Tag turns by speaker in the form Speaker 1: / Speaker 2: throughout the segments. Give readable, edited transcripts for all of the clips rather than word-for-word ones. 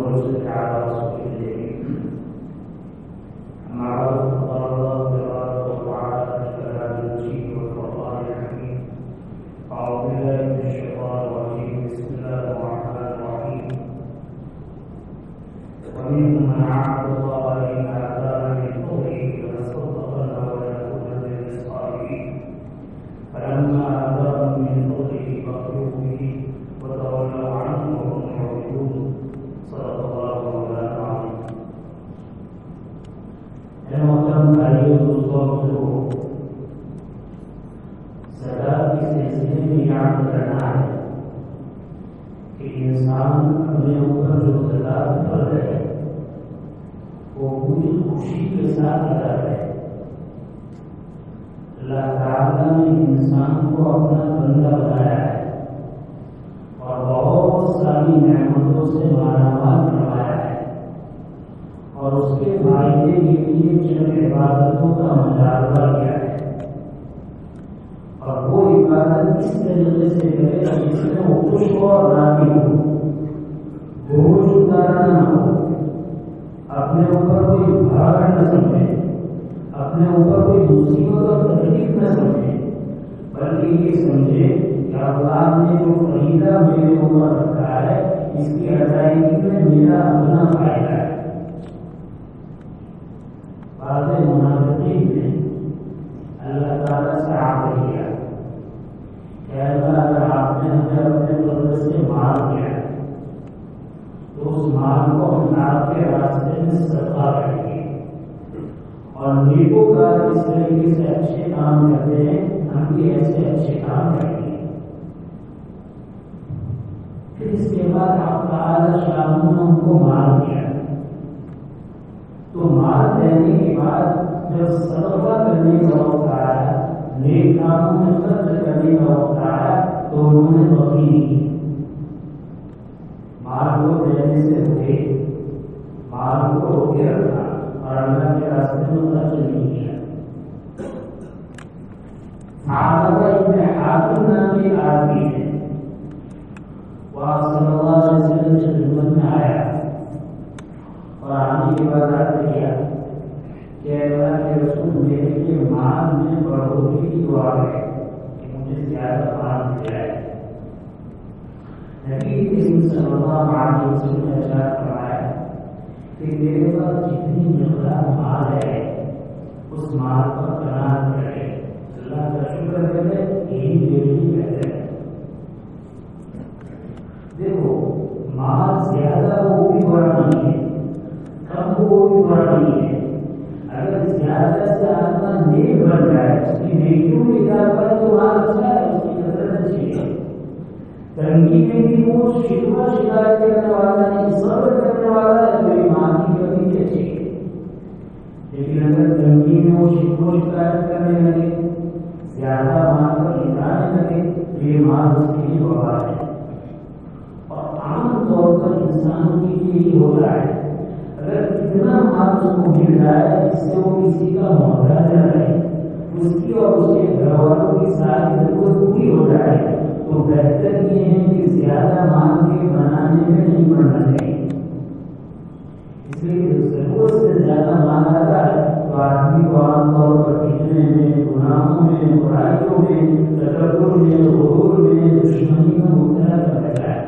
Speaker 1: ونصلي على رسوله الكريم. أما بعد فقال الله تبارك وتعالى في كلام المجيد والقرآن الحكيم. أعوذ بالله من الشيطان الرجيم. بسم الله الرحمن الرحيم. ومنهم من عاهد الله إن آتانا من فضله لنصدقن ولنكونن من الصالحين فلما آتاهم من فضله بخلوا به وتولوا عنه وهم معرضون. صدق الله مولانا العظيم. محترم بھائیو دوستوں کو زکات کے سلسلے میں یاد کرنا ہے کہ انسان اپنے اوپر جو زکات فرض ہے وہ پوری خوشی کے ساتھ ادا کرے. اللہ تعالیٰ نے انسان کو اپنا بندہ بنایا ہے اور بہت ساری نعمتوں سے مالا مال کروایا ہے اور اس کے فائدے کے لیے چند عبادتوں کا مطالبہ کیا ہے اور وہ عبادت اس طریقے سے کرے جس میں وہ خوش ہو اور راضی ہو، بوجھ اتارا نہ ہو، اپنے اوپر کوئی بھار نہ سمجھے، اپنے اوپر کوئی مصیبت اور تکلیف نہ سمجھے، بلکہ یہ سمجھے کہ اللہ نے جو فریضہ میرے اوپر رکھا ہے اس کی ادائیگی میں میرا اپنا فائدہ ہے. بعض منافقین نے اللہ تعالیٰ سے عہد کیا کہ اللہ اگر آپ نے ہمیں اپنے فضل سے مال دیا تو اس مال کو ہم آپ کے راستے میں صدقہ کریں گے اور نیکوکار اس طریقے سے اچھے کام کرتے ہیں ہم بھی ایسے اچھے کام کریں گے. پھر اس کے بعد آپ تعالیٰ شاہ نے ان کو مال دیا تو مال دینے کے بعد جب صدقہ کرنے کا وقت آیا، نیک کاموں میں خرچ کرنے کا وقت آیا تو انہوں نے بخیلی کی. مال کو دینے سے روکے، مال کو روکے رکھا اور اللہ کے راستے میں خرچ نہیں کیا. ثعلبہ ابن حاتم نامی آدمی ہے، وہ صلی اللہ علیہ وسلم کی خدمت میں آیا اور آنے کے بعد عرض کیا کہ اللہ کے رسول میرے لیے مال میں بڑھوتری کی دعا ہے کہ مجھے زیادہ مال مل جائے. نبی کریم صلی اللہ علیہ وسلم نے ارشاد فرمایا کہ میرے پاس جتنی مقدار مال ہے اس مال پر قناعت کرے، اللہ کا شکر کرے، یہی میرے لیے بہتر ہے. دیکھو مال زیادہ وہ بھی بڑا نہیں ہے، کم وہ بھی بڑا نہیں ہے. اگر زیادہ سے زیادہ نیک بن جائے، اس کی نیکیوں میں اضافہ ہے تو مال اچھا ہے، اس کی قدر اچھی ہے. تنگی میں بھی وہ شکوہ شکایت کرنے والا ہے، صبر کرنے والا ہے تو ایمان کی کمی بھی اچھی ہے. لیکن اگر تنگی میں وہ شکوہ شکایت کرنے لگے، زیادہ مال پر لٹانے لگے تو یہ مال اس کے لیے وبال ہے. اور عام طور پر انسانوں کے لیے یہ ہو رہا ہے اگر اتنا مال اس کو مل جائے جس سے وہ کسی کا محتاج نہ رہے، اس کی اور اس کے گھر والوں کی ساری ضرورت پوری ہو جائے تو بہتر یہ ہے کہ زیادہ مال کے بنانے میں نہیں پڑنا چاہیے. اس لیے ضرورت سے زیادہ مال آتا ہے تو آدمی کو عام طور پر فتنے میں، گناہوں میں، برائیوں میں، تکبر میں، غرور میں، دشمنی میں مبتلا کر دیتا ہے.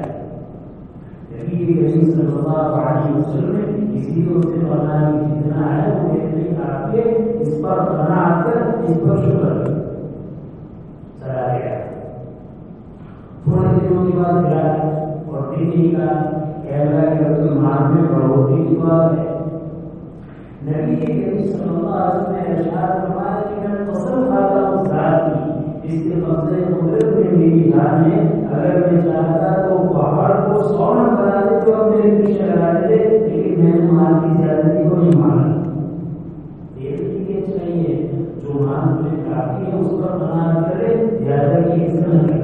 Speaker 1: نبی کریم صلی اللہ علیہ وسلم اسی کو سے فرمایا کہ جتنا ہے وہ اتنی کافی ہے، اس پر قناعت کر، اس پر شکر کر. چلا گیا. تھوڑے دنوں کے بعد گیا اور دیکھنے کا کہنا کہ اس مال میں بڑھوتری کی بات ہے. نبی کریم صلی اللہ علیہ وسلم نے ارشاد فرمایا کہ میں قسم کھاتا ہوں ذات کی جس کے قبضے قدرت میں میری جان ہے، اگر میں چاہتا تو پہاڑ کو 100 بنا دے تو میرے پیچھے لگا دے، لیکن میں نے مال کی زیادتی کو نہیں مانا. یہ چاہیے جو مال مجھے کافی ہے اس پر قناعت کرے، زیادہ کی حصہ نہ کرے.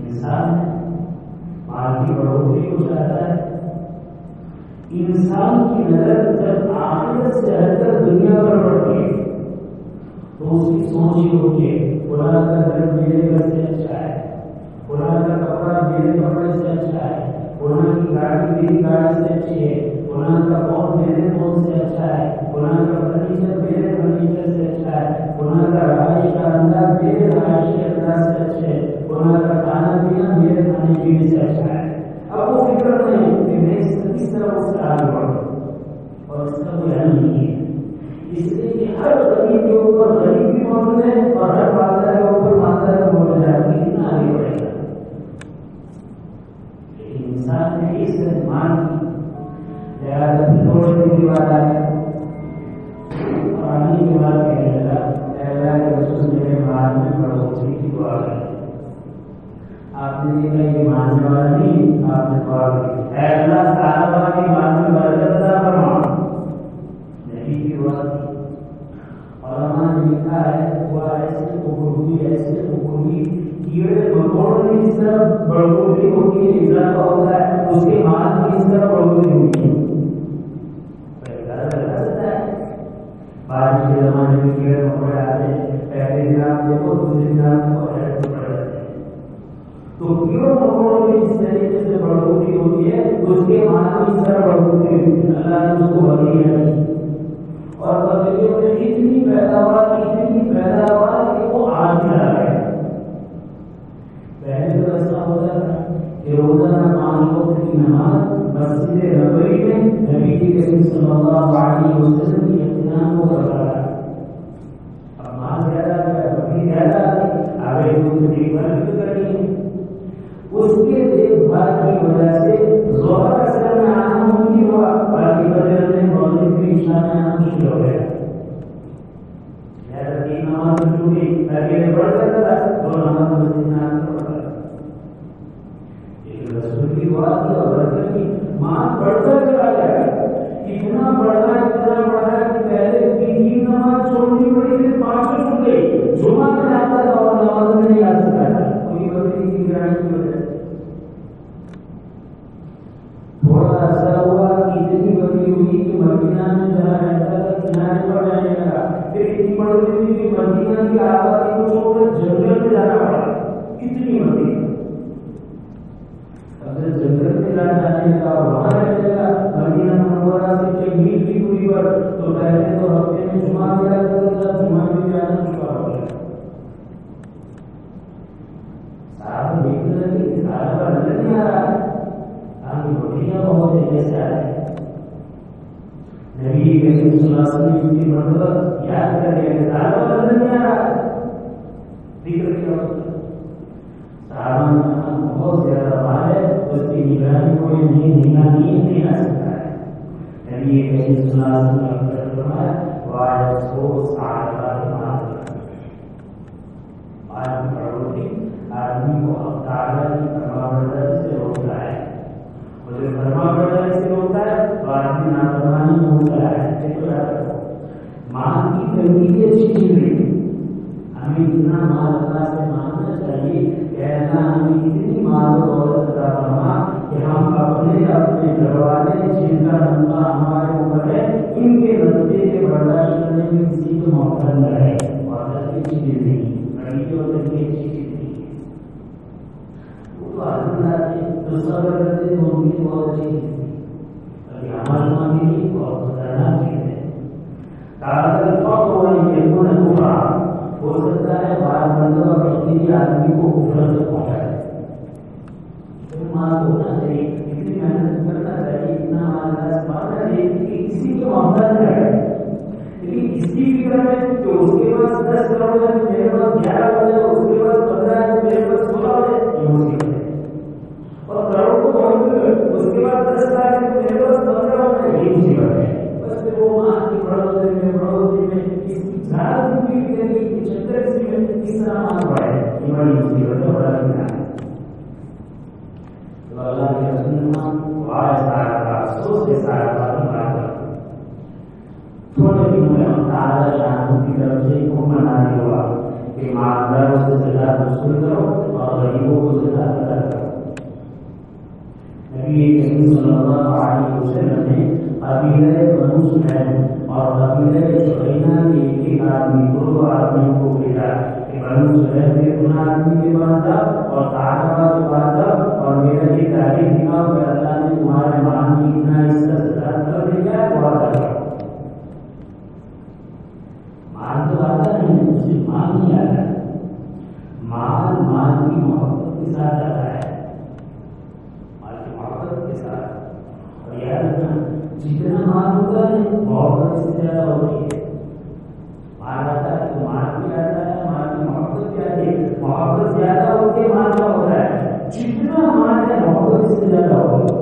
Speaker 1: انسان مال کی بڑھوتری کو چاہتا ہے. انسان کی نظر جب آخرت سے ہٹ کر دنیا پر پڑتی ہے تو اس کی سوچ یہ ہوتی ہے فلاں کا گھر میرے گھر سے اچھا ہے، فلاں کا کپڑا میرے کپڑے سے اچھا ہے، فلاں کی گاڑی میری گاڑی سے اچھی ہے، فلاں کا فون میرے فون سے اچھا ہے، فلاں کا فرنیچر میرے فرنیچر سے اچھا ہے، فلاں کا رہائش کا انداز میرے رہائش کے انداز سے اچھا ہے، فلاں کا کھانا پینا میرے کھانے پینے سے اچھا ہے. اب وہ فکر نہیں کہ میں کس طرح اس کا آگے بڑھوں، اور اس کا کوئی حل نہیں ہے. اس لیے کہ ہر غریب کے اوپر غریب بھی موجود ہے اور ہر مالدار کے اوپر مالدار بھی موجود ہے. آدمی کتنا آگے بڑھے گا؟ لیکن انسان نے اس مان کی لہٰذا تھوڑے کی بات آئے اور آنے کی بات کہنے لگا اللہ کے رسول میرے بعد میں بڑھوتری کی دعا کری. آپ نے دیکھا یہ ماننے والا نہیں، آپ نے دعا کی اے اللہ صحابہ کی مان میں برکت عطا فرما. نبی کی دعا کی. علماء نے لکھا ہے وہ ایسے اوپر کیڑے مکوڑوں کی جس طرح بڑھوتری ہوتی ہے، اضافہ ہوتا ہے، اس کے مان کی اس طرح بڑھوتری ہوتی ہے. بارش کے زمانے میں کیڑے مکوڑے آتے ہیں، پہلے دن آپ دیکھو دوسرے دن آپ کو پڑ جاتے ہیں. تو کیڑوں مکوڑوں کی جس طریقے سے بڑھوتری ہوتی ہے اس کے مان کی اس طرح بڑھوتری ہوتی ہے. اللہ نے اس کو بڑھی ہے اور بکریوں میں اتنی پیداوار کہ وہ آج بھی آ گئے. پہلے تو ایسا ہوتا تھا کہ روزانہ 5 وقت کی نماز مسجد نبوی میں نبی کریم صلی اللہ علیہ وسلم کی اطمینان کو کرتا تھا. اب ماں زیادہ بکری زیادہ آگے دوسری دیکھ بھال بھی کرنی ہے. اس کے دیکھ بھال کی وجہ سے ظہر اثر میں آنا ممکن ہوا، باقی وجہ سے مغرب کی عشاء میں آنا مشکل ہو گیا. لہٰذا تین نماز چھوٹی تاکہ بڑھ جاتا تھا، 2 نماز مسجد میں آنا پڑتا تھا. لیکن رسول کی دعا کی اور برکت کی مان بڑھتا چلا گیا. اتنا بڑھا کہ پہلے 3 نماز چھوڑنی پڑی، پھر 5 چھوٹ گئی. جمعہ میں آتا تھا اور نماز میں نہیں آ سکتا تھا کوئی بکری کی گرانی کی وجہ سے. تھوڑا ایسا ہوا کہ اتنی بڑی ہوئی کہ مدینہ میں جہاں رہتا تھا کنارے پر جانے لگا. پھر اتنی بڑی ہوئی کہ مدینہ کی آبادی کو چھوڑ کر جنگل میں جانا پڑا. اتنی بڑی اگر جنگل میں جانے کا وہاں رہنے لگا مدینہ منورہ سے کئی میل کی دوری پر، تو پہلے تو ہفتے میں جمعہ میں جاتا تھا، جمعہ میں جانا مشکل ہو گیا. صاحب دیکھنے لگے کہ صاحب کا نظر نہیں آ رہا ہے، بہت ہے جیسے آئے. نبی کریم صلی اللہ علیہ وسلم کی مرتبہ یاد کر رہے صحابہ نظر نہیں آ رہا ہے. ذکر کیا صحابہ بہت زیادہ بات ہے، اس کی نگرانی کو نہیں آ سکتا ہے. نبی کریم صلی اللہ علیہ وسلم نے فرمایا واہ افسوس آدمی کو اب تعالیٰ کی فرمانبرداری سے روکتا ہے. مجھے فرمانبرداری سے روکتا ہے تو آدمی نافرمانی میں ہوتا ہے. مال کی تنگی اچھی چیز نہیں. ہمیں اتنا مال اللہ سے مانگنا چاہیے کہ اللہ ہمیں اتنی مال و دولت عطا فرما کہ ہم اپنے گھر والے جن کا نمبر ہمارے اوپر ہے ان کے رستے کے برداشت کرنے میں کسی کو موقع نہ رہے. اور اچھی چیز نہیں بڑی جو اچھی چیز نہیں. وہ تو آدمی آتے جو صبر کرتے ہیں ان کی بہت اچھی چیز تھی. ابھی ہمارے مانگے کی بہت خطرناک چیز ہے. کاغذ ہو سکتا ہے بار مرتبہ کشمیری آدمی کو کفر تک پہنچا ہے. مال ہونا چاہیے، اتنی محنت کرنا چاہیے، اتنا مال ماننا چاہیے کہ کسی کو محتاج نہ رہے. لیکن اس کی فکر ہے کہ اس کے پاس 10 کروڑ ہے تو میرے پاس 11 ہو جائے، اس کے پاس 15 ہے تو میرے پاس 16 ہو جائے. یہ مشکل ہے. اور کروڑ کو پہنچ اس کے بعد 10 لاکھ ہے تو میرے پاس 15 ہو جائے. یہ مصیبت ہے. بس پھر وہ مان کی بڑھوتری میں زیادہ فکر کرنے کی چکر میں کس طرح مان پڑے، یہ بڑی مصیبت ہے. بڑا لکھنا ہے تو اللہ کے رسول افسوس کے ساتھ تھوڑے دنوں میں تعالیٰ شانوں کی طرف سے حکم نازل ہوا کہ مالداروں سے زکات وصول کرو اور غریبوں کو زکات ادا کرو. نبی کریم صلی اللہ علیہ وسلم نے قبیلہ بنو سلیم اور قبیلہ شقیقہ کے ایک آدمی کو 2 آدمیوں کو بھیجا کہ بنو سہیل کے گناہ آدمی کے پاس جاؤ اور صحابہ کے پاس جاؤ اور میرا یہ تاریخ دکھاؤ کہ اللہ نے تمہارے مان کی اتنا عزت کر دیا وہ آتا ہے مان تو آتا نہیں صرف مان نہیں آتا مال مال کی محبت کے ساتھ آتا ہے مال کی محبت کے ساتھ اور یاد رکھنا جتنا مال ہوتا ہے محبت سے زیادہ ہوتی ہے مال آتا ہے تو مال بھی آتا ہے مال کی محبت بھی آتی ہے محبت زیادہ ہوتی ہے مال کا ہوتا ہے جتنا مال ہے محبت سے زیادہ ہوگی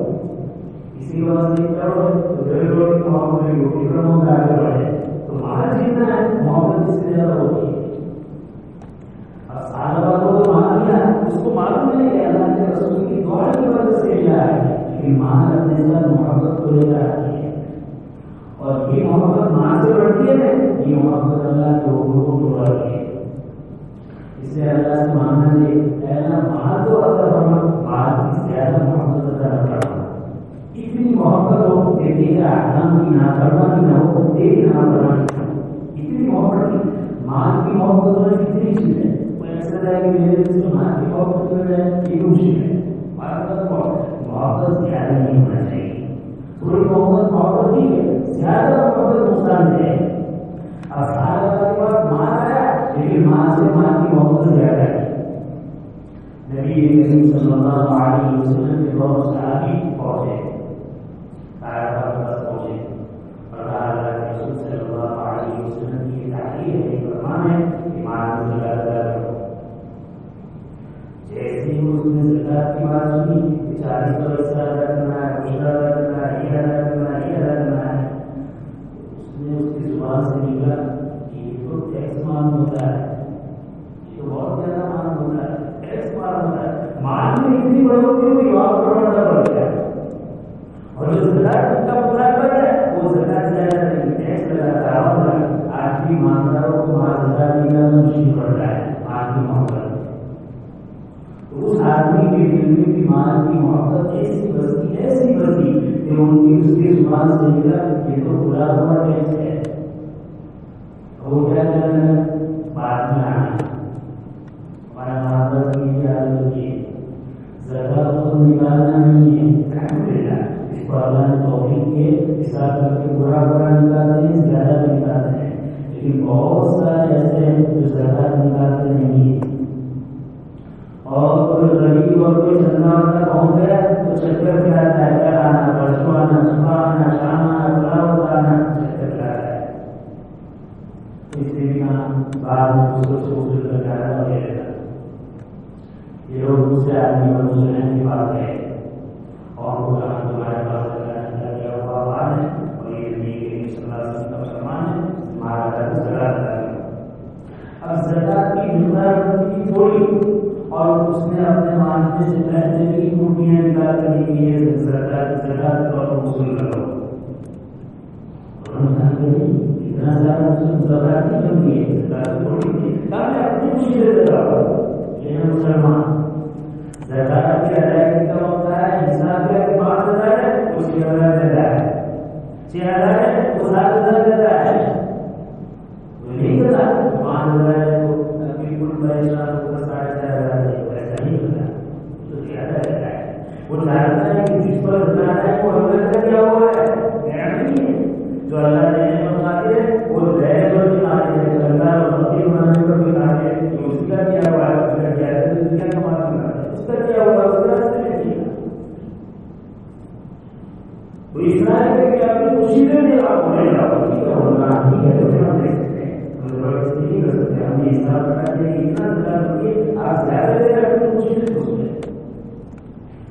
Speaker 1: اسی وجہ سے کرو تو ضرور کی محبت نہیں ہوگی کرموں کا آگے بڑھے تو مال جتنا ہے محبت سے زیادہ ہوتی ہے اب سال والوں کو مان لیا اس کو معلوم ہے کہ اللہ کے رسول کی دعا کی وجہ سے ملا ہے لیکن مال اپنے ساتھ محبت کو لے کر آتی ہے اور یہ محبت ماں سے بڑھتی ہے یہ محبت اللہ کے حکم کو توڑا ہے اس سے اللہ سے ماننا چاہیے اللہ ماں تو اگر ہم مال کی زیادہ محبت ادا کرنا اتنی محبت ہو کہ تیرا احکام کی نافرمانی نہ ہو تیری نافرمانی نہ ہو اتنی محبت کی مال کی محبت ہونا کتنی چیز ہے کوئی ایسا ہے کہ میرے دل سے مال کی محبت ہو جائے یہ مشکل ہے محبت زیادہ نہیں ہونا چاہیے تھوڑی محبت ہی ہے زیادہ محبت نقصان ہے اب سارے کے پاس مال آیا لیکن ماں سے ماں کی محبت زیادہ ہے نبی کریم صلی اللہ علیہ وسلم کے بہت صحابی پہنچے پہنچے اور اللہ کے رسول صلی اللہ علیہ وسلم کی تعلیم ہے فرمان ہے کہ مال کو زیادہ کرو جیسے ہی اس نے زکات کی بات سنی 40 پر اس طرح کرنا ہے اس طرح کرنا ہے یہ ادا کرنا ہے یہ ادا کرنا ہے اس نے اس کی زبان سے نکلا کہ یہ تو ٹیکس مان ہوتا ہے یہ تو بہت زیادہ مان ہوتا ہے ٹیکس مان ہوتا ہے مان میں اتنی بڑی ہوتی ہے کہ وہاں پر بڑھتا بڑھ گیا اور جو زکات کا پورا کر رہا ہے وہ زکات زیادہ نہیں ٹیکس لگاتا ہے آج بھی مانداروں کو مال زکات نکالنا مشکل پڑ رہا ہے آج بھی محبت اس آدمی کے دل میں بھی مال کی محبت ایسی بستی کہ ان کی اس کی زبان سے نکلا یہ تو برا ہوا ٹیکس ہے وہ کیا کرنا بعد میں آنا ہمارا محبت کی عادت ہوتی ہے زکات کو نکالنا نہیں ہے الحمدللہ اس کو اللہ نے توفیق کے حساب کر کے برا نکالتے ہیں زیادہ نکالتے ہیں لیکن بہت سارے ایسے ہیں جو زکات نکالتے نہیں ہیں اور کوئی غریب اور کوئی سننا والا پہنچ گیا تو چکر پہ آتا ہے کل آنا پرسوں آنا صبح آنا شام آنا فلاں آنا چکر پہ آتا ہے اس لیے بھی بعد میں اس کو سوچ کر جانا وغیرہ یہ لوگ دوسرے آدمی اور دوسرے کی بات ہے اور وہ کہاں تمہارے پاس کیا ہوا بات ہے اور یہ نبی کریم صلی اللہ علیہ وسلم کا فرمان ہے تمہارا گھر زکات اب زکات کی مقدار کی تھوڑی اور اس نے اپنے ماننے سے پہلے بھی روٹیاں نکال کر دی ہے زکات اور وصول کرو اتنا زیادہ زکات نہیں کرتی ہے زکات تھوڑی تھی تاکہ اپنی خوشی سے زکات لیکن مسلمان زکات کی ادائیگی کا ہوتا ہے حساب کے 5,000 ہے اس کی 1,000 دیتا ہے 6,000 ہے وہ 7,000 دیتا ہے وہ نہیں کرتا 5,000 ہے وہ بالکل پریشان ہو کر 4,500 ایسا نہیں ہوتا تو زیادہ رہتا ہے وہ جانتا ہے کہ جس پر زکات ہے وہ اللہ کا کیا ہوا ہے نعمت نہیں ہے جو اللہ نے نعمت بنائی ہے وہ زہر اور بیماری ہے اللہ اور فقیر بنانے پر بیماری ہے تو اس کا کیا ہوا ہے اس کا کیا ہے کیا کمال ہے اس کا کیا ہوا اس کا راستے میں کیا تو اس طرح ہے کہ اپنی خوشی سے نہیں آپ بولے گا ٹھیک ہے ہونا ٹھیک ہے تو پھر ہم دیکھ سکتے ہیں زبردستی نہیں کر سکتے ہم یہ حساب کرتے ہیں اتنا زیادہ ہوگی آپ زیادہ دے رہے اپنی خوشی سے خوش ہیں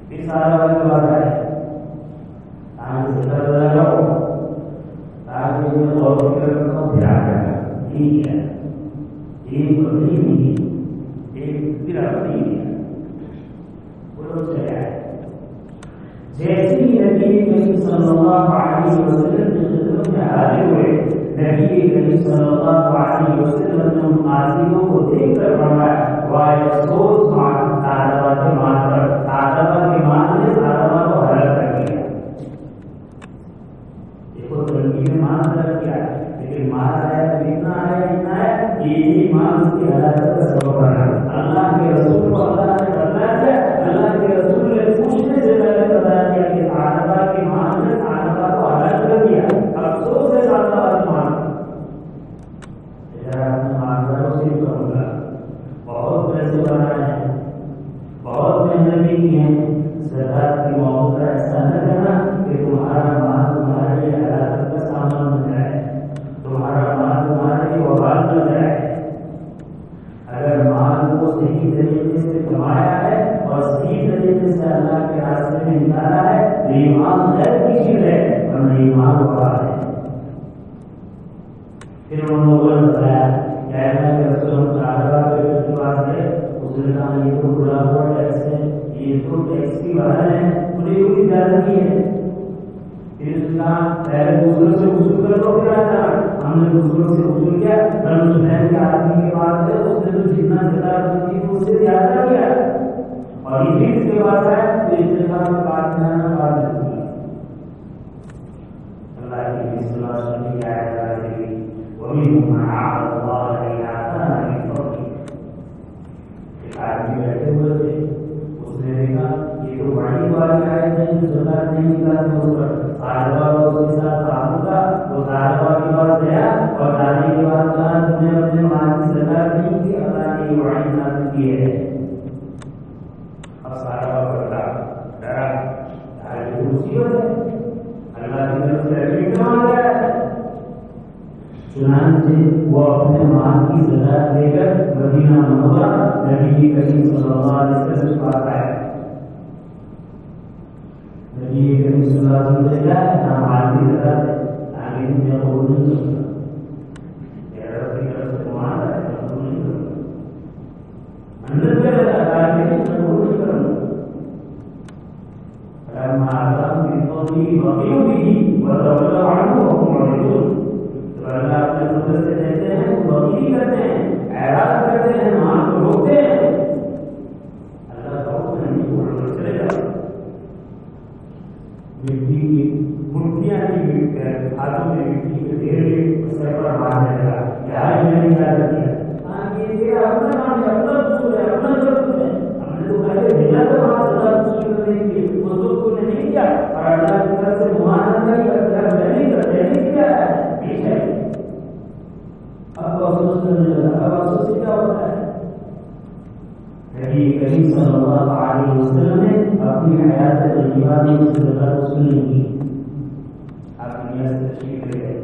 Speaker 1: پھر سارا والی بات ہے آج زیادہ لگا جاؤ تاکہ میں غور فکر کرتا ہوں دھیان رکھنا ٹھیک ہے ایک بکری نہیں ایک گراوٹی نہیں وہ چلا ہے جیسی نبی کریم صلی اللہ علیہ وسلم کی خدمت میں حاضر ہوئے نبی کریم صلی اللہ علیہ وسلم نے ان عازموں کو دیکھ کر فرمایا وائے افسوس آدما کے مال پر آدما کے مال نے آدما کو ہلاک کر دیا دیکھو ترقی میں مال ہلاک کیا لیکن مال آیا اتنا ہے یہی مال اس کی ہلاکت کا سبب ایمانداروں سے کروں گا، بہت پیسے بنائے ہیں، بہت محنت کی ہیں، زکات کی موقع پر ایسا نہ کرنا کہ تمہارا مال تمہارے لیے ہلاکت کا سامان بن جائے، تمہارا مال تمہارے لیے وبال بن جائے۔ اگر مال کو صحیح طریقے سے کمایا ہے اور صحیح طریقے سے اللہ کے راستے میں نکالا ہے تو ایمان خیر کی چیز ہے، ورنہ ایمان وبال ہے۔ پھر ان لوگوں نے بتایا کہ ایسا کہ رسول صاحبہ کے پاس ہے، اس نے کہا یہ تو برا ہوا ٹیکس ہے، یہ تو ٹیکس کی بہن ہے، انہیں کوئی اجازت نہیں ہے۔ پھر اس نے کہا پہلے دوسروں سے وصول کر لو، پھر آتا ہم نے دوسروں سے وصول کیا، رمض الحج کے آدمی کے پاس ہے، اس نے تو جتنا زکات دی تھی اس سے زیادہ کیا، اور یہ بھی اس کے پاس ہے تو اس نے کہا کہ بات میں آنا بات نہیں کی۔ اللہ کی صلی اللہ علیہ وسلم کی آیت آ رہی وَمِنْهُمْ مَنْ عَاهَدَ اللَّهَ إِذَا آتَاهُ مِنْ فَضْلِهِ۔ ایک آدمی بیٹھے ہوئے تھے، اس نے دیکھا یہ تو بڑی والی آیت ہے، جو زکات نہیں نکالتے اس پر صاحبہ کو اس کے ساتھ تعلق تھا، وہ صاحبہ کے پاس گیا اور دانے کے بعد کہا تم نے اپنے مال کی زکات نہیں کی، اللہ نے یہ وعید نازل کی ہے۔ اب صاحبہ بڑا ڈرا، یہ مصیبت ہے، اللہ کی طرف سے عجیب کام آ رہا ہے۔ چنانچہ وہ اپنے مال کی زکات لے کر مدینہ منورہ نبی کریم صلی اللہ علیہ وسلم کے پاس آئے۔ نبی کریم صلی اللہ علیہ وسلم سے کہا نہ مال کی زکات ہے، آگے میں قبول نہیں کروں گا، میرا رب کی طرف سے تمہارا ہے، میں قبول نہیں کروں گا، اندر سے آگے میں قبول نہیں کروں گا۔ فلما آتاهم من فضله بخلوا به وتولوا عنه وهم معرضون۔ اللہ اپنے فضل سے دیتے ہیں، وہ بخیلی کرتے ہیں، اعراض کرتے ہیں، مال کو روکتے ہیں۔ اللہ کا حکم نہیں چھوڑ چلے جاؤ۔ مٹی کی مٹھیاں کی ہاتھوں میں مٹی کے ڈھیر سر پر مارنے لگا، کیا میں نے کیا کیا؟ ہاں یہ تیرا اپنا کام ہے، اپنا قصور ہے، اپنا ضرورت ہے، ہم نے تو پہلے بھیجا تھا وہاں سزا وصول کرنے کے لیے، وہ تو نے نہیں کیا، اور اللہ کی طرف سے معاہدہ نہیں کرتا، نہیں کیا ہے، پیچھے اب افسوس کرنے لگا۔ اب افسوس سے کیا ہوتا ہے؟ نبی کریم صلی اللہ علیہ وسلم نے اپنی حیات طیبہ میں اس زکات وصول نہیں کی۔ آپ دنیا سے تشریف لے گئے،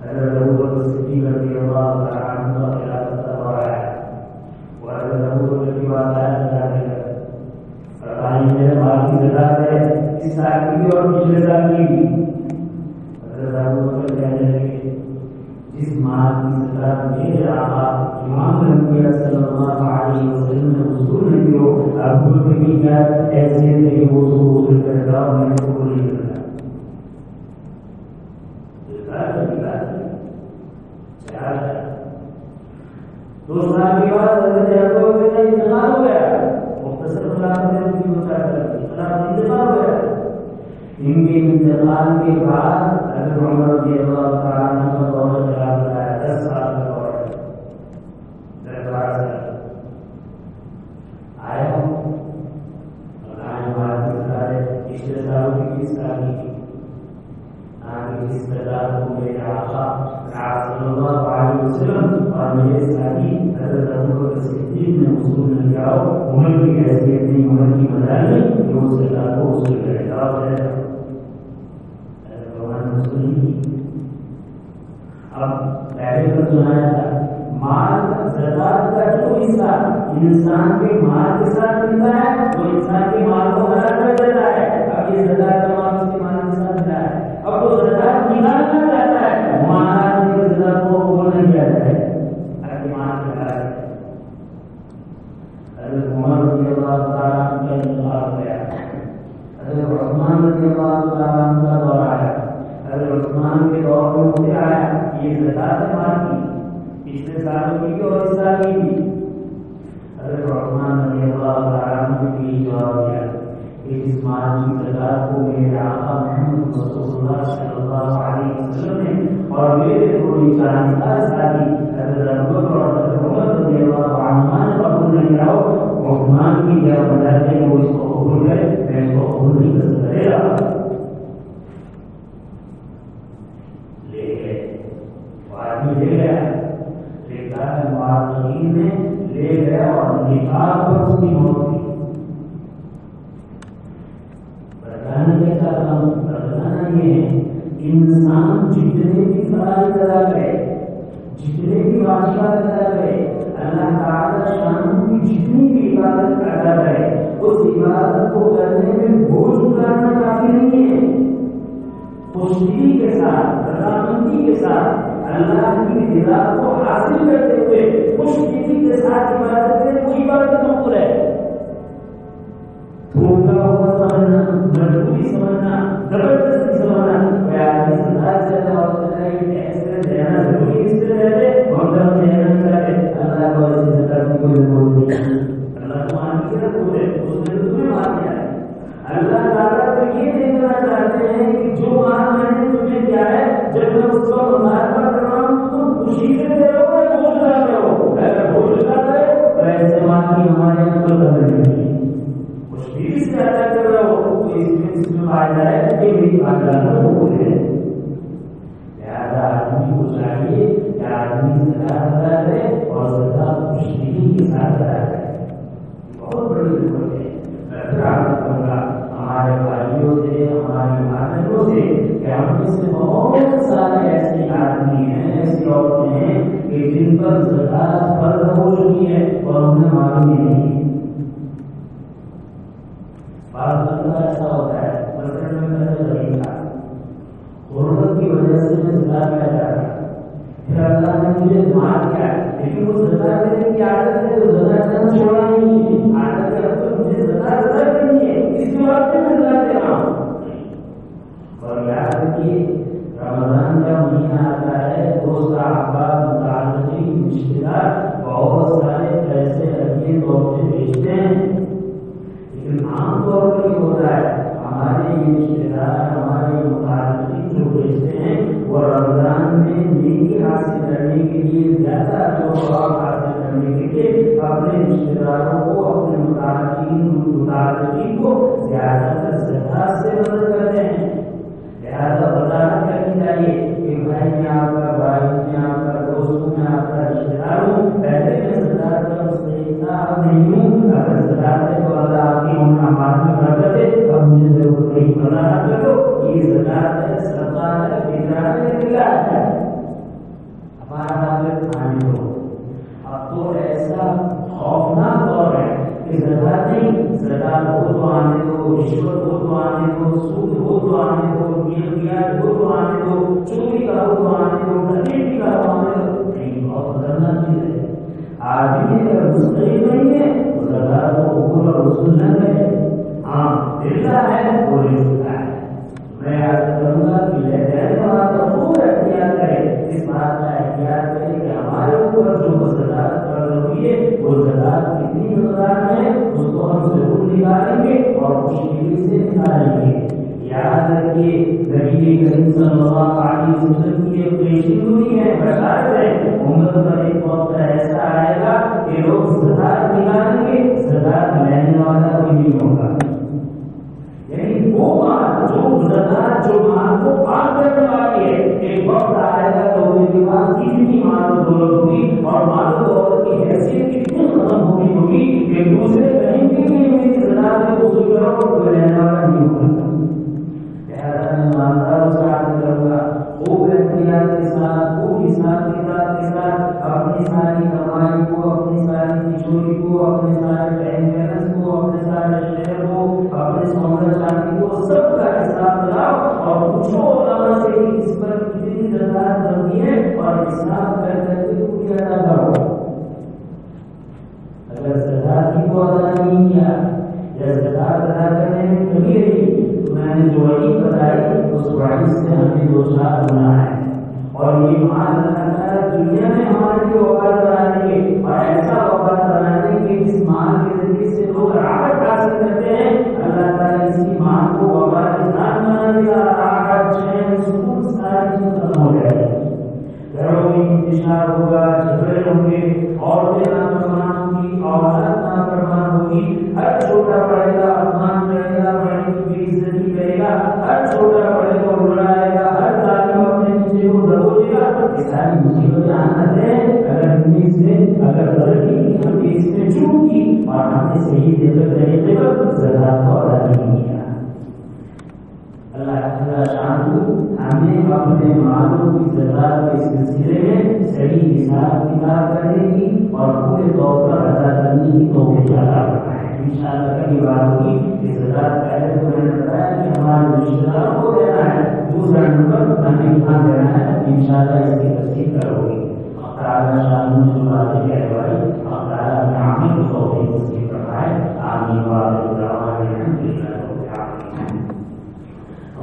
Speaker 1: حضرت ابوبکر صدیق رضی اللہ تعالیٰ عنہ کا خلافت کا دور آیا، وہ حضرت ابوبکر کی بات آیا لگانے لگا، فرمایا میرے مال کی زکات ہے، اس سال کی بھی اور پچھلے سال کی بھی۔ حضرت ابوبکر کہنے لگے جس مال کی زکات میرے آقا امام الانبیاء صلی اللہ علیہ وسلم نے وصول نہیں ہو، ابو بکر کی کیا ایسے تھے کہ وہ وصول کر رہا اور میں نے قبول نہیں کرتا۔ دو سال کے بعد حضرت ابو بکر کا انتقال ہو گیا، مختصر خلافت میں ان کی خلافت انتقال ہو گیا۔ ان کے انتقال کے بعد حضرت عمر رضی اللہ تعالیٰ عنہ کا دور خلافت آیا، 10 سال کا دور ہے، 10-12 سال آیا اور آنے والے سارے پچھلے سالوں کی 20 سال کی آگے جس زکات کو میرے آقا صلی اللہ علیہ وسلم اور میرے ساتھی حضرت ابوبکر صدیق نے وصول نہ کیا ہو، عمر کی حیثیت نہیں، عمر کی مدار نہیں جو اس زکات کو وصول کرے گا ہے۔ اب پہلے پر سنایا تھا مال زکات کا جو حصہ انسان کے مال کے ساتھ ملتا ہے وہ انسان کے مال کو ہلاک کر دیتا ہے۔ اب یہ زکات کا مال اس کے مال کے ساتھ ملا ہے، اب وہ زکات نکالنا چاہتا ہے، مال کی زکات کو قبول نہیں کیا جائے، اب مال نکالا ہے۔ حضرت عمر رضی اللہ تعالیٰ عنہ کا انتقال ہو گیا، حضرت عثمان رضی اللہ تعالیٰ عنہ کا دور آیا، حضرت عثمان کے دور میں مجھے آیا یہ زکات مال کی پچھلے سالوں کی اور اس سال کی بھی۔ حضرت عثمان رضی اللہ تعالیٰ عنہ نے جواب دیا کہ اس مال کی زکات کو میرے آقا محمد رسول اللہ صلی اللہ علیہ وسلم نے اور میرے تھوڑی جانکار ساتھی حضرت ابوبکر اور حضرت عمر رضی اللہ عنہما نے قبول نہیں کیا ہو، عثمان کی کیا وجہ ہے وہ اس کو قبول کرے، میں اس کو قبول نہیں کر سکے گا۔ لے گئے وہ آدمی لے گیا، لے کر معاشرین نے لے گئے اور نکاح پر اس کی موت کی. بتانے کے ساتھ ہم بتانا یہ ہے انسان جتنے بھی فرائض ادا کرے, جتنے بھی واجبات ادا کرے, اللہ تعالی شان کی جتنی بھی عبادت ادا کرے, اس عبادت کو کرنے میں بوجھ اٹھانا کافی نہیں ہے. خوشدلی کے ساتھ, رضامندی کے ساتھ, اللہ کی رضا کو حاصل کرتے ہوئے خوشدلی کے ساتھ عبادت سے کوئی عبادت مقبول ہے. دھوکا ہوا سمجھنا, مجبوری سمجھنا, زبردستی سمجھنا, دینا ضروری اس سے رہتے اور اللہ کو اللہ تمہاری طرف بولے اس نے تمہیں مار دیا ہے. اللہ تعالیٰ تو یہ دیکھنا چاہتے ہیں کہ جو مال میں نے تمہیں دیا ہے جب میں اس کو مطالبہ کر رہا ہوں تو تم خوشی سے دے رہو یا بوجھ لاتے ہو. اگر بوجھ لاتے ہو تو ایسے مال کی ہمارے یہاں کوئی قدر نہیں. خوشی سے ادا کر رہے ہو تو اس میں فائدہ ہے کہ میری فائدہ بولے. آدمی کو چاہیے کہ آدمی زکات ادا کرے اور زکات خوشدلی کے ساتھ ادا کرے. بہت بڑی ضرورت ہے. میں پھر عرض کروں گا ہمارے بھائیوں سے, ہماری مادروں سے کہ ہم میں سے بہت سارے ایسے آدمی ہیں, ایسی عورتیں ہیں کہ جن پر زکات فرض ہو چکی ہے اور انہیں معلوم ہی نہیں ہے. بعض بندہ ایسا ہوتا ہے مثلاً میں غریب تھا, غربت کی وجہ سے میں زکات میں ادا کیا, پھر اللہ نے مجھے مار دیا, لیکن وہ زکات دینے کی عادت ہے تو زکات دینا چھوڑا نہیں. عادت ہے اب تو مجھے زکات ادا کرنی ہے, اس کے بعد میں زکات دے رہا ہوں. اور یاد رکھیے رمضان کا مہینہ آتا ہے, دوست احباب متعلقین رشتے دار بہت سارے پیسے ہدیے طور پہ بھیجتے ہیں, لیکن عام طور پر یہ ہوتا ہے ہمارے یہ رشتے دار, ہمارے متعلقین جو بھیجتے ہیں وہ رمضان میں نیکی حاصل کرنے کے لیے, زیادہ جو ثواب حاصل کرنے کے لیے اپنے رشتے داروں کو, اپنے متعلقین کو زیادہ تر زکات سے مدد کرتے ہیں. لہٰذا بتانا کرنی چاہیے کہ بھائی میں آپ کا, بھائی میں آپ کا, دوستوں میں آپ کا, رشتے دار ہوں, پہلے میں زکات کا مستحق نہیں ہوں. اگر زکات ہے تو اللہ آپ کی عمر میں برکت ہے, اب مجھے ضرورت نہیں, پتا نہ کرو یہ زکات ہے, صدقہ ہے, فطرہ ہے, علاج ہے. ہمارا حاضر کھانے دو. اب تو ایسا خوفناک دور ہے کہ زکات نہیں, زکات ہو تو آنے دو, رشوت ہو تو آنے دو, سود ہو تو آنے دو, بیاج ہو تو آنے دو, چوری کا ہو تو آنے دو, ڈکیتی کا ہو آنے دو. نہیں, بہت خطرناک چیز ہے. آدمی اگر مستقل نہیں ہے تو زکات کو قبول اور وصول نہ کرے. ہاں دلتا ہے وہ رزق ہے. میں یاد کروں گا کہ رہنے والا خوب احتیاط کرے, اس بات کا احتیاط کرے کہ ہمارے اوپر جو زکات فرض ہوئی ہے وہ زکات کتنی مقدار میں اس کو ہم ضرور نکالیں گے اور خوشی سے نکالیں گے. یاد رکھیے نبی کریم صلی اللہ علیہ وسلم کی ایک پیشین ہوئی ہے, بشارت ہے, امت پر ایک وقت ایسا آئے گا کہ لوگ زکات نکالیں گے, زکات لینے والا کوئی نہیں ہوگا. یعنی وہ بات جو زکات جو مال کو پاک کرنے والی ہے, ایک وقت آئے گا تو ان کے پاس کتنی مال و دولت ہوگی اور مال و دولت کی حیثیت کتنی ختم ہوگی کہ دوسرے کہیں بھی میری زکات میں وصول کرو تو لینے والا نہیں ہوگا. خوب احتیاط کے ساتھ, خوب حساب کتاب کے ساتھ اپنی ساری کمائی کو, اپنی ساری تجوری کو, اپنے سارے بینک بیلنس کو, اپنے سارے شیئر کو, اپنے سونا چاندی کو, سب کا حساب لاؤ اور پوچھو علماء سے کہ اس پر کتنی زکات بنتی ہے اور حساب کر کے خود ادا کرو. اگر زکات کی کو ادا نہیں کیا یا زکات ادا کرنے میں کمی رہی تو میں نے جو وعید بتائی اس وعید سے ہمیں دو چار ہونا ہے. اور یہ مال اللہ تعالیٰ دنیا میں ہمارے لیے وقار بنانے کے اور ایسا وقار بنانے کے جس مال کے ذریعے سے لوگ راحت حاصل کرتے ہیں, اللہ تعالیٰ اسی مال کو وقار کے ساتھ بنا دے گا. راحت, چین, سکون ساری چیز ختم ہو جائے گی. گھروں میں انتشار ہوگا, جھگڑے ہوں گے, میں اگر غلطی ہم نے اس میں چوک کی اور ہم نے صحیح طریقے پر زکات کو ادا نہیں کیا، اللہ تعالیٰ شان ہم نے اپنے مالوں کی زکات کے سلسلے میں صحیح حساب کتاب کرنے کی اور پورے طور پر ادا کرنے کی توفیق عطا فرمائے۔ انشاءاللہ کبھی بات ہوگی کہ زکات پہلے تو میں نے بتایا کہ ہمارے رشتہ داروں کو دینا ہے، دوسرا نمبر ہمیں کہاں دینا ہے، انشاءاللہ اس کی تفصیل کرو گی۔ تعالیٰ شان جو باتیں کہہ رہی اللہ تعالیٰ اپنے عامل کو توفیق نصیب فرمائے۔ آمین وآخر دعوانا الحمد للہ رب العالمین۔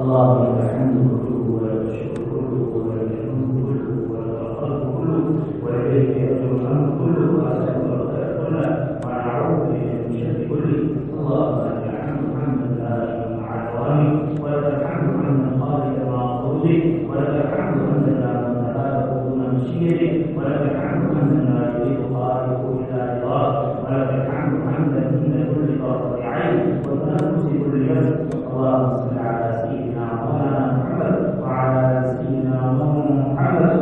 Speaker 1: اللهم لك الحمد كله ولك الشكر كله ولك الملك كله ولك الخلق كله واليك يرجع الامر كله واسالك الخير كله ونعوذ بك من شر كله اللهم لك الحمد حمدا دائما مع دوامه ولك الحمد حمدا خالدا مع خروجه ولك الحمد حمدا لا منتهى دون مشيئته ولك الحمد حمدا لا يريد خالقه الا رضاه ولك الحمد حمدا عند كل طرفه عين وتنفس كل جسد اللهم صل على سيدنا مولانا محمد وعلى سيدنا مولانا محمد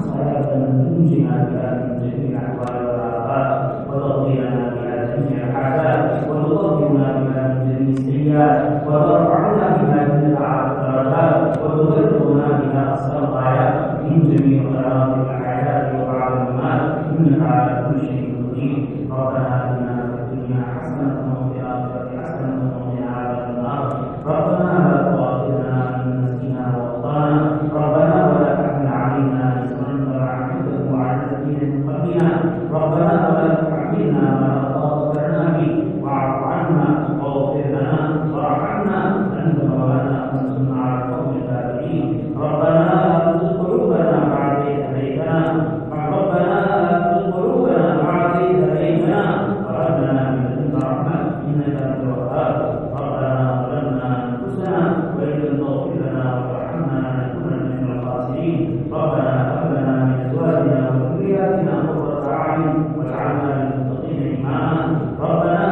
Speaker 1: صلاة تنجينا بها من جميع الأحوال والآفات وتقضينا بها جميع الحاجات وتطهرنا بها من جميع السيئات وترفعنا بها جميع الدرجات وتبلغنا بها أقصى الغايات من جميع خيرات الحياة وبعد الممات إنك على كل شيء قدير ربنا آتنا في الدنيا حسنة وفي الآخرة حسنة وقنا عذاب النار ربنا لا تؤاخذنا إن نسينا وأخطأنا ربنا ولا تحمل علينا إصرا كما حملته على الذين من قبلنا ربنا ولا تحملنا ما لا طاقة لنا به واعف عنا واغفر لنا وارحمنا أنت مولانا فانصرنا على القوم الكافرين ربنا لا تزغ قلوبنا بعد إذ هديتنا ربنا لا تزغ قلوبنا بعد إذ هديتنا وهب لنا من لدنك رحمة إنك أنت الوهاب ربنا ظلمنا أنفسنا وإن لم تغفر لنا وترحمنا لنكونن من الخاسرين ربنا هب لنا من أزواجنا وذرياتنا قرة أعين واجعلنا للمتقين إماما ربنا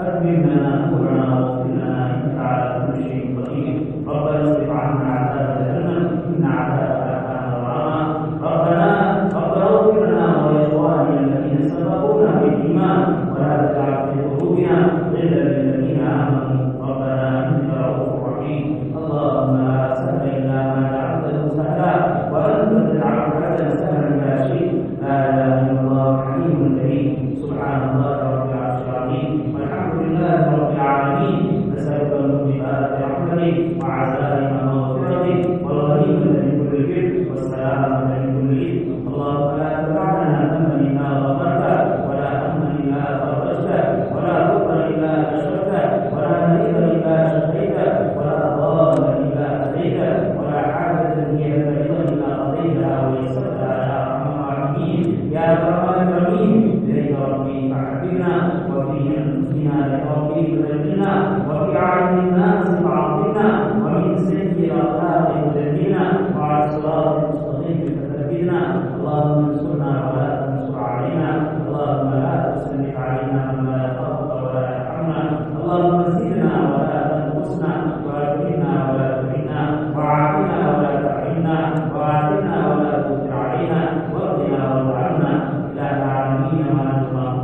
Speaker 1: أتمم لنا نورنا واغفر لنا إنك على كل شيء قدير ربنا اصرف عنا عذاب جهنم إن عذابها كان غراما ربنا اغفر لنا ولإخواننا الذين سبقونا بالإيمان ولا تجعل في قلوبنا غلا للذين آمنوا ربنا إنك رؤوف رحيم اللهم لا سهل إلا ما جعلته سهلا وأنت تجعل الحزن سهلا إذا شئت لا إله إلا الله الحليم الكريم سبحان الله رب العرش العظيم والحمد لله رب العالمين نسألك موجبات رحمتك وعزائم مغفرتك والغنيمة من كل بر والسلامة من كل إثم اللهم لا تدعنا ذنبا إلا غفرته ولا هما إلا فرجته ولا ضرا إلا كشفته ولا مريضا إلا شفيته ولا ضالا إلا هديته ولا حاجة هي لك رضا إلا قضيتها ويسرتها يا أرحم الراحمين يا أكرم الأكرمين إليك ربي فحببنا وفي أنفسنا يا ربي فذكرنا وفي أعين الناس فعظمنا ومن سيء الأخلاق فجنبنا وعلى الصراط المستقيم فثبتنا اللهم انصرنا ولا تنصر علينا اللهم لا تسلط علينا من لا يخافك ولا يرحمنا اللهم زدنا ولا تنقصنا واكرمنا ولا تهنا وعافنا ولا تحرمنا وآتنا ولا تؤثر علينا واغفنا وارحمنا إله العالمين ما نطلق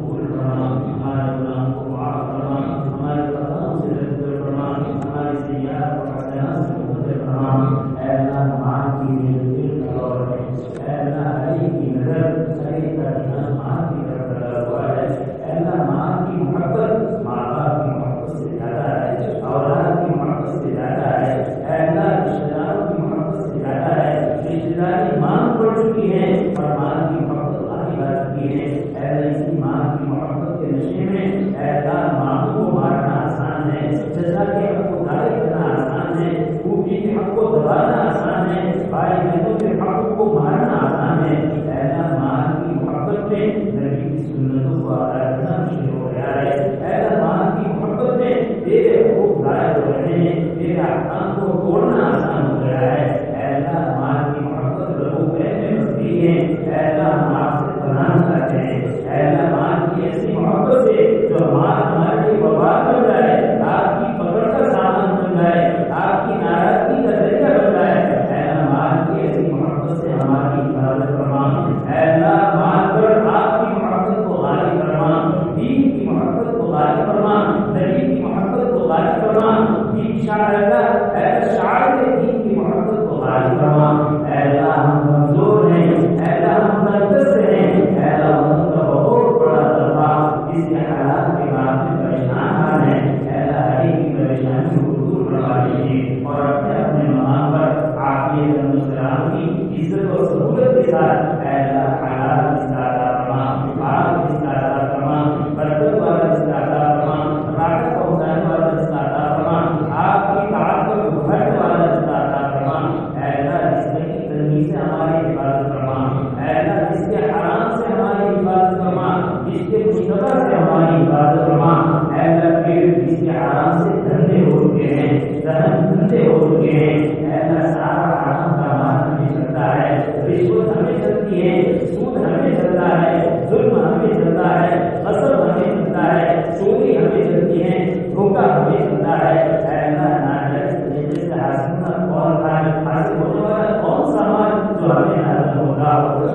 Speaker 1: كل فرمان ما نطلق معافرمان وما نطلق سلسل فرمان وما لسيئات وحسنات سلسل فرمان أنا معك من الدين أنا عليك نذر سيد بنا معك رب أنا معك محبت معك محبت استدعاء أولاد محبت استدعاء أنا رشتدار کی محبت سے زیادہ ہے رشتداری مان پڑ چکی ہے اور مان کی محبت ظاہر آ چکی ہے ایسی مان کی محبت کے نشے میں ایسا ماں کو مارنا آسان ہے جزا کے حق کو ضائع کرنا آسان ہے پوچھی کے حق کو دبانا آسان ہے بھائی بہنوں کے حق کو مارنا آسان ہے ایسا مان کی محبت میں نبی کی سنتوں کو ادا کرنا مشکل ہو گیا ہے ایسا مان کی محبت میں تیرے حقوق ضائع ہو رہے ہیں تیرے احکام کو توڑنا آسان ہو گیا ہے ایسا مان کی محبت لوگوں میں بستی ہے ایسا مان سے بنانا چاہتے ہیں ایسا مان کی ایسی محبت سے جو مان ہماری وبا بن جائے آپ کی پکڑ کا سامان بن جائے آپ کی ناراضگی کا ذریعہ بن جائے ایسا مان کی ایسی محبت سے ہماری حفاظت فرما ایسا مان پر شاعر دین کی محبت کو غالب فرما، اے اللہ ہم کمزور ہیں، اے اللہ ہم ناقص ہیں، اے اللہ ہم کا بہت بڑا طبقہ جس کے حالات کے بعد میں پریشان ہیں، اے اللہ ہر ایک کی پریشانی کو دور کروا دیجیے اور اپنے اپنے مقام پر عافیت و سلامتی کی عزت و سہولت کے ساتھ اے اللہ حالات اس کا عطا فرما، آگ اس کا عطا فرما، برکت والا اس کا عطا فرما، راحت پہنچانے والا اس کا عطا فرما، آپ کی طاعت کو بھرنے والا اس کا عطا فرما، اے اللہ جس کی تنگی سے ہماری حفاظت فرما، اے اللہ جس کے حرام سے ہماری حفاظت فرما، جس کے مشتبہ سے ہماری حفاظت فرما، اے اللہ پھر جس کے حرام سے دھندے ہو چکے ہیں، دھندے ہو چکے ہیں، اے اللہ سارا حرام کا مال ہمیں چلتا ہے، رشوت ہمیں چلتی ہے، سود ہمیں چلتا ہے، ظلم ہمیں چلتا ہے، غصب ہمیں چلتا ہے، چوری ہمیں چلتی ہے، دھوکہ ہمیں چلتا ہے، اے اللہ ناجائز طریقے سے حاصل ہونے والا کون سا مال جو ہمیں حاصل ہوگا،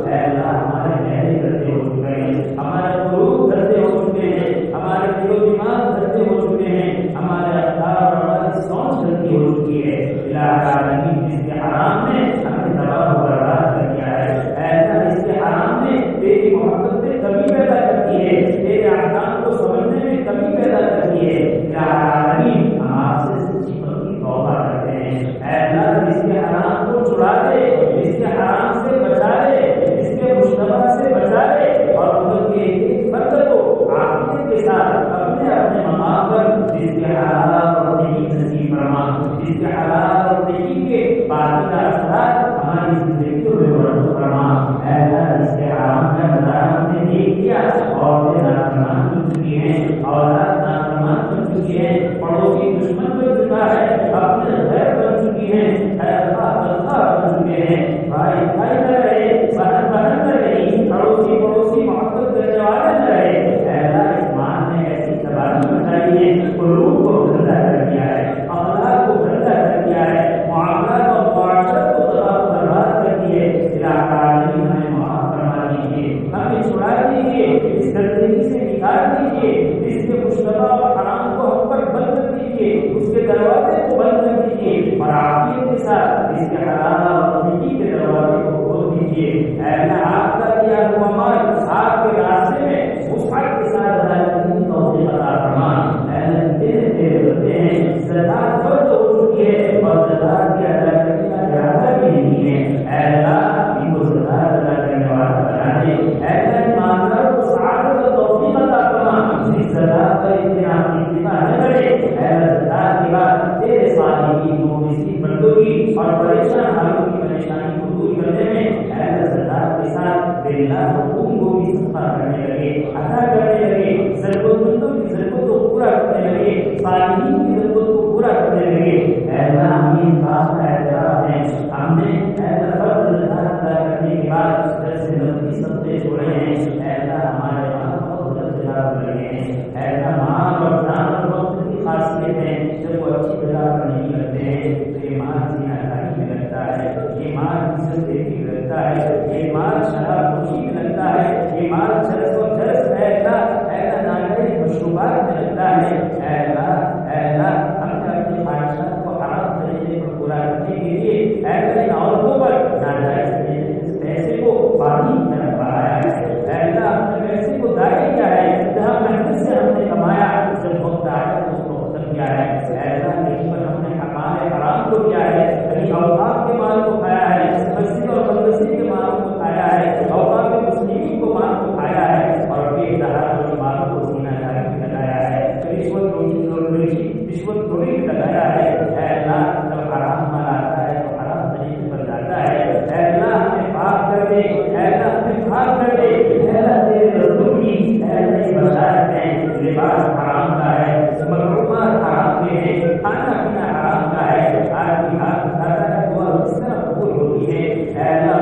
Speaker 1: اے اللہ ہمارے چہرے گندے ہو چکے ہیں، ہمارے قلوب گندے ہو چکے ہیں، ہمارے دل و دماغ گندے ہو چکے ہیں، ہمارے افکار اور ہماری سوچ گندی ہو چکی ہے، الہ العالمین جس کے حرام نے ہمیں تباہ و برباد کر دیا ہے، اے اللہ جس کے حرام نے تیری محبت میں کمی پیدا کرتی ہے، تیرے احکام کو سمجھنے میں کمی پیدا کرتی ہے، الہ العالمین ہم آپ سے سچی پکی توبہ کرتے ہیں، اے اللہ جس کے حرام کو چھڑا دے، جس کے حرام سے بچا دے، جس کے مشتبہ سے بچا دے اور ان کے ایک فرد کو عافیت کے ساتھ اپنے اپنے مقام پر جس کے حالات اور نیکی نصیب فرما، جس کے حالات اور نیکی کے باقی اثرات ہماری زندگیوں میں مرتب فرما، اے اللہ جس کے حرام کا نظارہ ہم نے دیکھ لیا، عورتیں نافرمان بن چکی ہیں، اولاد نافرمان بن چکی ہیں، پڑوسی دشمن بن چکا ہے، اپنے غیر بن چکی ہیں، اے اللہ بن چکے ہیں، بھائی بھائی نہ رہے، بہن بہن نہ رہی، پڑوسی پڑوسی محبت کرنے والے نہ رہے، اے اللہ اس مان نے ایسی تباہی مچائی ہے، قلوب کو گندا کر دیا ہے، اخلاق کو گندا کر دیا ہے، معاملات اور معاشرت کو تباہ و برباد کر دیے، الہ العالمین ہمیں معاف فرما دیجیے، ہمیں چھڑا دیجیے، اس گندگی سے نکال دیجیے، اس کے مشتبہ اور حرام کو ہم پر بند کر دیجیے، اس کے دروازے کو بند کر دیجیے اور عافیت کے ساتھ اس کے حلال اور نیکی کے دروازے کو کھول دیجیے، اے اللہ آپ کا دیا ہوا مال آپ کے راستے میں وسعت کے ساتھ ادا کرنے کی توفیق عطا فرما، اے اللہ تیرے بندے ہیں، زکات فرض ہو چکی ہے اور زکات کی ادا کرنے کا ارادہ بھی نہیں ہے، اے اللہ ان کو زکات ادا کرنے والا بنا دے، اے اللہ ایمانداروں کو سعادت اور توفیق عطا فرما، اس زکات کا اہتمام نہ کرے، اے اللہ زکات کے بعد تیرے صالحین مخلصین بندوں کی اور پریشان حالوں کی پریشانی کو دور کرنے میں اے اللہ زکات کے ساتھ باللہ حکم کو بھی صدقہ کرنے لگے، عطا کرنے لگے، ضرورت مندوں کی ضرورت کو پورا کرنے لگے، صالحین کی ضرورت کو پورا کرنے لگے، اے اللہ ہم اس بات کا اعتراف ہے، ہم نے اے اللہ فرض زکات ادا کرنے کے بعد درس نبوی صدقے چھوڑے ہیں، اے اللہ ہمارے وہاں بہت غلط خلاف لگے ہیں، اے اللہ مال اور جان اور وقت کی خاصیت ہے، جب وہ اچھی جگہ پر نہیں لگتے ہیں تو یہ مال زینا کاری میں لگتا ہے، یہ مال عزت دیکھی میں لگتا ہے، یہ مال شراب نوشی میں لگتا ہے، یہ مال چرس و جرس اے اللہ ناجائز مشروبات میں لگتا ہے، اے اللہ ہم نے اپنی خواہشات کو حرام طریقے پر پورا کرنے کے لیے اے اللہ ان عورتوں پر ناجائز پیسے کو پانی میں رکھ پایا ہے، اے اللہ ہم نے پیسے کو ضائع کیا ہے، جہاں محنت سے ہم نے کمایا جب وقت آیا تو اس کو ختم کیا ہے، اے اللہ کہیں پر ہم نے ہمارے حرام کو کیا ہے، کہیں اوقاف کے مال کو کھایا ہے، مسجد اور مدرسے کے مالوں کو کھایا ہے، اوقاف مسلمین کو مال کو کھایا ہے اور بے دہار مالوں کو زینا کاری میں لگایا ہے، رشوت خوری میں لگایا ہے، اے اللہ جب حرام مال آتا ہے تو حرام طریقے پر جاتا ہے، اے اللہ ہمیں پاک کر دے، اے اللہ ہمیں پاک کر دے، اے اللہ تیرے رسول کی اے اللہ یہ بشارت ہے، لباس حرام کا ہے، مکروہات حرام کے ہیں، کھانا پینا حرام کا ہے، آج کی ہاتھ کھاتا ہے دعا اس طرح قبول ہوتی ہے، اے اللہ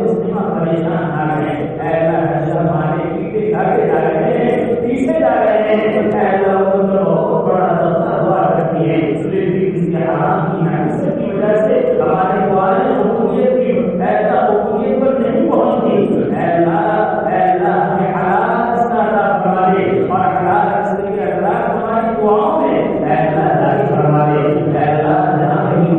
Speaker 1: مسلمہ پریشان آ رہے ہیں، اے اللہ حجہ ہمارے پیٹے کھاتے جا رہے ہیں، پیچھے جا رہے ہیں، اے اللہ ان پر بہت بڑا دستہ دعا کرتی ہے، اس کے حرام کی نحوست کی وجہ سے ہمارے دعائیں حکومیت کی اے اللہ حکومیت پر نہیں پہنچتی، اے اللہ ہمیں حلال رستہ عطا فرما دے اور حلال رستے کے اخلاق ہماری دعاؤں میں اے اللہ جاری فرما دے، اے اللہ جہاں کہیں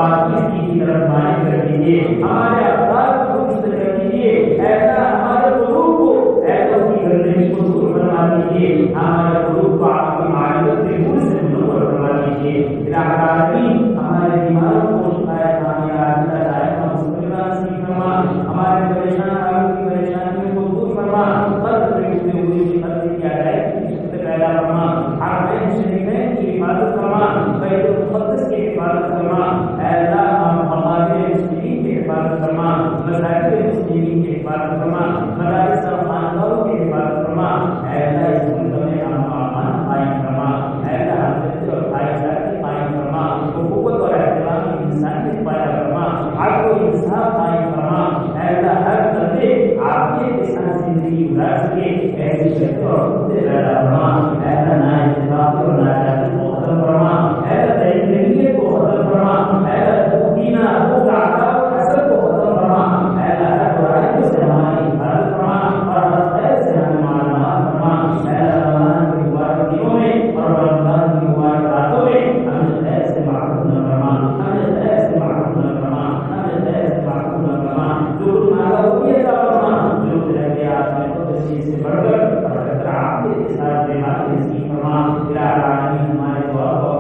Speaker 1: پاکیزگی کی طرف مائل کر دیجیے، ہمارے افکار کو درست کر دیجیے، ایسا ہمارے قلوب کو ایسا کی گندگی کو دور فرما دیجیے، ہمارے قلوب کو آپ کی معرفت کے نور سے منور فرما دیجیے۔ الہ العالمین ہمارے بیماروں کو شفائے کامیاب دائمہ مستقرہ نصیب فرما، ہمارے پریشان حالوں کی پریشانیوں کو دور فرما، قلب میں اٹھتے ہوئے کی قلب کی ادائیگی کی شکر پیدا فرما، حرمین شریفین کی حفاظت فرما، بیت المقدس کی حفاظت فرما، اے اللہ ہم مقابر مسلمین کی حفاظت فرما، مساجد مسلمین کی حفاظت فرما، مدارس اور خانقاہوں کی حفاظت فرما، اے اللہ اس ملک میں امن و امان قائم فرما، اے اللہ ہمدردی اور بھائی چارگی قائم فرما، حقوق اور احترام انسانیت پیدا فرما، عدل و انصاف قائم فرما، اے اللہ ہر بندے عافیت کے ساتھ زندگی گزار سکے ایسی شکل اور خطے پیدا فرما، اے اللہ نا اتفاق اور ناجائزی کو ختم فرما، اے اللہ تحریریت کو ختم فرما، اے اللہ دینہ حقوق عطا و حسد کو ختم فرما، اے اللہ ہر برائیوں سے ہماری حفاظت فرما اور ہر خیر سے ہمیں معلومات فرما، اے اللہ رمضان کے مبارک دنوں میں اور رمضان کی مبارک راتوں میں ہمیں خیر سے محفوظ نہ فرما، ہمیں خیر سے محفوظ نہ فرما، ہمیں خیر سے محفوظ نہ فرما، جو تمہارا ہوئی عطا فرما، جو تیرے آپ میں خود اسی سے بڑھ کر اور اگر عافیت کے ساتھ بیماری نصیب فرما، الہ العالمین ہمارے دعا کو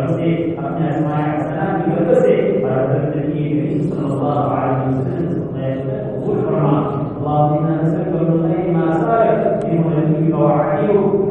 Speaker 1: سے اپنے اسماء حسنہ کی برکت سے اور حضرت نبی صلی اللہ علیہ وسلم سے قبول فرما۔ اللهم انا نسألك من خير ما سألك منه نبيك ووحيه